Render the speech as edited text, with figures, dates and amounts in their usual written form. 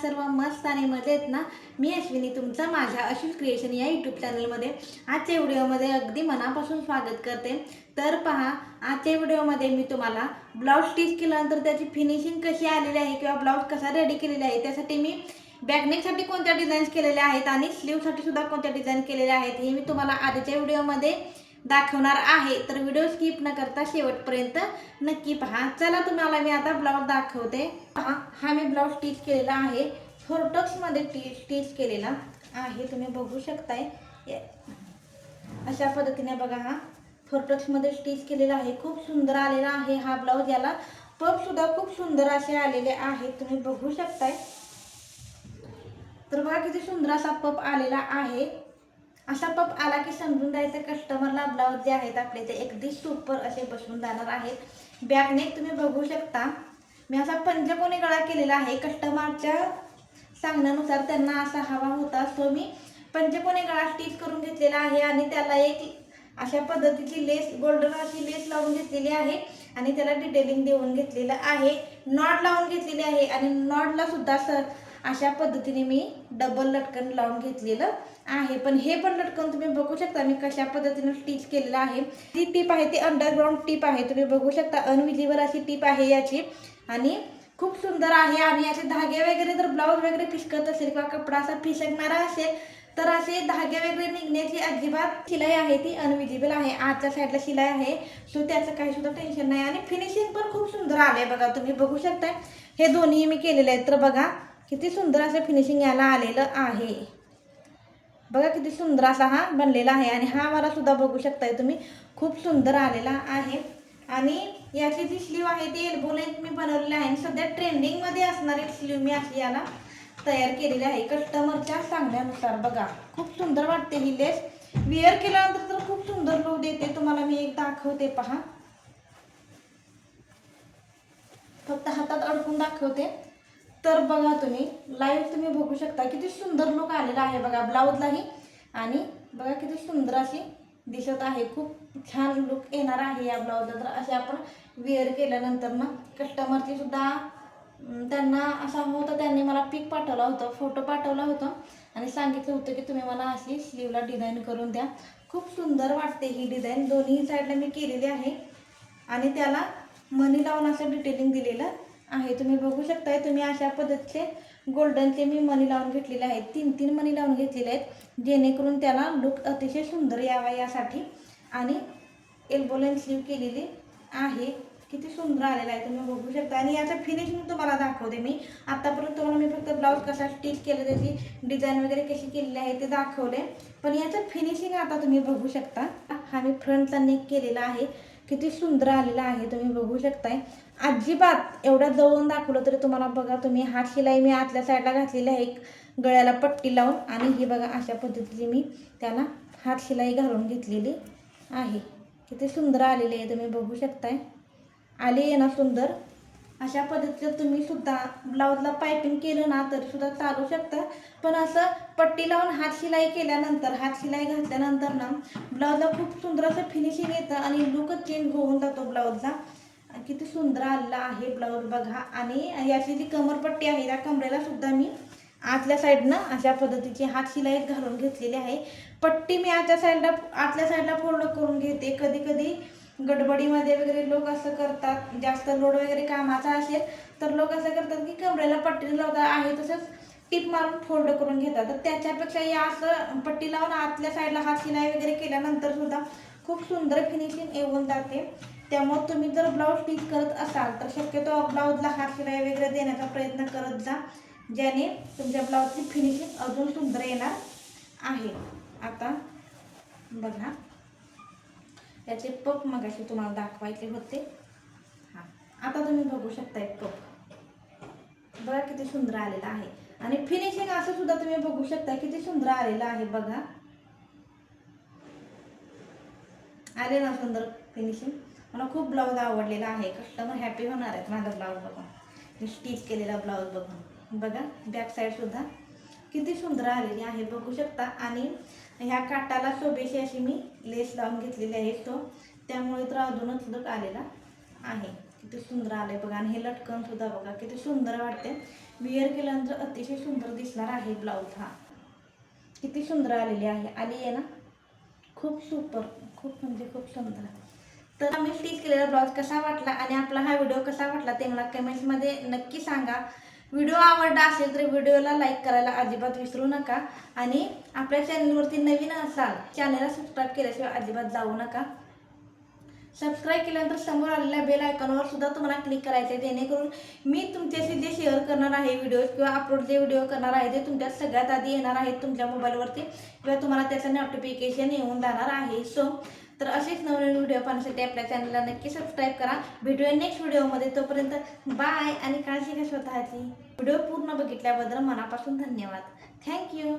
सर्व मस्त आणि मजेत ना। मी अश्विनी तुमचं माझ्या अश्विन क्रिएशन या यूट्यूब चॅनलमध्ये आजच्या व्हिडिओमध्ये अगदी मनापासून स्वागत करते। तर पहा, आजच्या व्हिडिओमध्ये मी तुम्हाला ब्लाउज स्टिच केल्यानंतर त्याची फिनिशिंग कशी आलेली आहे किंवा ब्लाउज कसा रेडी केलेला आहे, त्यासाठी मी बॅकनेकसाठी कोणत्या डिझाईन्स केलेल्या आहेत आणि स्लीवसाठी सुद्धा कोणत्या डिझाईन केलेल्या आहेत हे मी तुम्हाला आजच्या व्हिडिओमध्ये दाखवणार आहे। तर व्हिडिओ स्किप न करता शेवटपर्यंत नक्की पहा। चला तुम्हाला मी आता ब्लाउज दाखवते। पहा, हा मी ब्लाउज स्टिच केलेला आहे, फोरटक्स मध्ये स्टिच केलेला आहे। तुम्ही बघू शकताय अशा पद्धतीने बघा, हा फोरटक्स मध्ये स्टिच केलेला आहे। खूप सुंदर आलेला आहे हा ब्लाउज। याला पफ सुद्धा खूप सुंदर असे आलेले आहेत, तुम्ही बघू शकताय। तर बघा किती सुंदर असा पफ आलेला आहे। असा पफ आला की समजून द्यायचं कस्टमरला ब्लाउज जे आहेत आपले ते अगदी सुपर असे बसून जाणार आहेत। बॅकनेक तुम्ही बघू शकता, मी असा पंचकोनी गळा केलेला आहे। कस्टमरच्या सांगण्यानुसार त्यांना असा हवा होता, सो मी पंचकोनी गळा स्टिच करून घेतलेला आहे आणि त्याला एक अशा पद्धतीची लेस, गोल्डन अशी लेस लावून घेतलेली आहे आणि त्याला डिटेलिंग देऊन घेतलेलं आहे। नॉट लावून घेतलेली आहे आणि नॉटला सुद्धा अशा पद्धतीने मी डबल लटकन लावून घेतलेलं आहे। पण हे पण लटकन तुम्ही बघू शकता मी कशा पद्धतीने स्टिच केलेलं आहे। ती टिप आहे ती अंडरग्राउंड टिप आहे, तुम्ही बघू शकता अनविजिबल अशी टिप आहे याची आणि खूप सुंदर आहे। आणि याचे धागे वगैरे जर ब्लाउज वगैरे फिसकत असेल किंवा कपडा असा फिसकणारा असेल तर असे धागे वगैरे निघण्याची अजिबात शिलाई आहे ती अनविजिबल आहे। आजच्या साईडला शिलाई आहे, सो त्याचं काही सुद्धा टेन्शन नाही आणि फिनिशिंग पण खूप सुंदर आले बघा, तुम्ही बघू शकताय। हे दोन्ही मी केलेले आहेत, तर बघा किती सुंदर असं फिनिशिंग याला आलेलं आहे। बघा किती सुंदर असा हा बनलेला आहे आणि हा वाला सुद्धा बघू शकताय तुम्ही, खूप सुंदर आलेला आहे। आणि याची जी स्लीव आहे ती एल्बो लेंथ मी बनवलेली आहे। सध्या ट्रेंडिंग मध्ये असणारी स्लीव मी अशी याला तयार केलेली आहे कस्टमरच्या सांगण्यानुसार। बघा खूप सुंदर वाटते ही लेस, वेअर केल्यानंतर तर खूप सुंदर लुक देते। तुम्हाला मी एक दाखवते, पहा फक्त हातात अडकून दाखवते। तर बघा तुम्ही लाईव्ह तुम्ही बघू शकता किती सुंदर लुक आलेला आहे बघा ब्लाउजलाही, आणि बघा किती सुंदर अशी दिसत आहे। खूप छान लुक येणार आहे या ब्लाउजला। तर असे आपण वेअर केल्यानंतर ना कस्टमरची सुद्धा त्यांना असा होतं, त्यांनी मला पिक पाठवला होता, फोटो पाठवला होता आणि सांगितलं होतं की तुम्ही मला अशी स्लीवला डिझाईन करून द्या। खूप सुंदर वाटते ही डिझाईन, दोन्ही साईडला मी केलेली आहे आणि त्याला मनी लावून असं डिटेलिंग दिलेलं आहे। तुम्ही बघू शकताय, तुम्ही अशा पद्धतीचे गोल्डनचे मी मनी लावून घेतलेले आहेत, 3 मनी लावून घेतलेले आहेत जेणेकरून त्याला लुक अतिशय सुंदर यावा यासाठी। आणि एल्बो लेंथ स्लीव केलेली आहे, किती सुंदर आलेला आहे तुम्ही बघू शकता। आणि याचं फिनिशिंग तुम्हाला दाखवते मी। आतापर्यंत तुम्हाला मी फक्त ब्लाउज कसा स्टिच केलं, त्याची डिझाईन वगैरे कशी केलेली आहे ते दाखवले, पण याचं फिनिशिंग आता तुम्ही बघू शकता। हा मी फ्रंटचा नेक केलेला आहे, किती सुंदर आलेला आहे तुम्ही बघू शकताय। अजिबात एवढ्या जवळून दाखवलं तरी तुम्हाला बघा तुम्ही हात शिलाई मी आतल्या साईडला घातलेली आहे गळ्याला पट्टी लावून, आणि ही बघा अशा पद्धतीची मी त्याला हात शिलाई घालून घेतलेली आहे। किती सुंदर आलेली आहे तुम्ही बघू शकताय, आली आहे ना सुंदर। अशा पद्धतीचं तुम्ही सुद्धा ब्लाउजला पायपिंग केलं ना तरी सुद्धा चालू शकता, पण असं पट्टी लावून हात शिलाई केल्यानंतर, हात शिलाई घातल्यानंतर ना ब्लाउजला खूप सुंदर असं फिनिशिंग येतं आणि लुकच चेंज होऊन जातो ब्लाउजला। किती सुंदर आलेला आहे ब्लाउज बघा। आणि याची जी कमरपट्टी आहे त्या कमरेला सुद्धा मी आतल्या साईडनं अशा पद्धतीची हात शिलाई घालून घेतलेली आहे। पट्टी मी आतल्या साईडला फोल्ड करून घेते। कधी कधी गडबडीमध्ये वगैरे लोक असं करतात, जास्त लोड वगैरे कामाचा असेल तर लोक असं करतात की कमरेला पट्टी लावता आहे तसंच टिप मारून फोल्ड करून घेतात। तर त्याच्यापेक्षा या असं पट्टी लावून आतल्या साईडला हात शिलाई वगैरे केल्यानंतर सुद्धा खूप सुंदर फिनिशिंग येऊन जाते। त्यामुळे तुम्ही जर ब्लाऊज स्टिच करत असाल तर शक्यतो ब्लाऊजला हात शिलाई वगैरे देण्याचा प्रयत्न करत जा, ज्याने तुमच्या ब्लाऊजची फिनिशिंग अजून सुंदर येणार आहे। आता बघा याचे पफ मगाशी तुम्हाला दाखवायचे होते, हां आता तुम्ही बघू शकताय पफ बघा किती सुंदर आलेला आहे। आणि फिनिशिंग असं सुद्धा तुम्ही बघू शकता किती सुंदर आलेलं आहे बघा, आले ना सुंदर फिनिशिंग। मला खूप ब्लाऊज आवडलेला आहे, कस्टमर हॅपी होणार आहेत माझा ब्लाऊज बघून, मी स्टिच केलेला ब्लाऊज बघून। बघा बॅक साईड सुद्धा किती सुंदर आलेली आहे बघू शकता। आणि ह्या काटाला शोभेशी अशी मी लेस लावून घेतलेली आहे, तो त्यामुळे तर अजूनच लुक आलेला आहे। किती सुंदर आले बघा. आणि हे लटकन सुद्धा बघा किती सुंदर वाटते. विअर केल्यानंतर अतिशय सुंदर दिसणार आहे ब्लाऊज. हा किती सुंदर आलेली आहे ना, खूप सुपर, खूप म्हणजे खूप सुंदर. तर आम्ही स्टिच केलेला ब्लाऊज कसा वाटला आणि आपला हा व्हिडिओ कसा वाटला ते मला कमेंट्समध्ये नक्की सांगा. व्हिडिओ आवडला असेल तर व्हिडिओला लाईक करायला अजिबात विसरू नका. आणि आपल्या चॅनलवरती नवीन असाल चॅनलला सबस्क्राईब केल्याशिवाय अजिबात जाऊ नका. सबस्क्राईब केल्यानंतर समोर आलेल्या बेल आयकॉनवर सुद्धा तुम्हाला क्लिक करायचं आहे, जेणेकरून मी तुमच्याशी जे शेअर करणार आहे व्हिडिओ किंवा अपलोड जे व्हिडिओ करणार आहे ते तुमच्या सगळ्यात आधी येणार आहेत तुमच्या मोबाईलवरती किंवा तुम्हाला त्याचं नोटिफिकेशन येऊन जाणार आहे. तर असेच नवीन व्हिडिओ पाहण्यासाठी आपल्या चॅनलला नक्की सबस्क्राईब करा. भेटूया नेक्स्ट व्हिडिओमध्ये. तोपर्यंत बाय आणि काळजी घ्या स्वतःची. व्हिडिओ पूर्ण बघितल्याबद्दल मनापासून धन्यवाद. थँक्यू.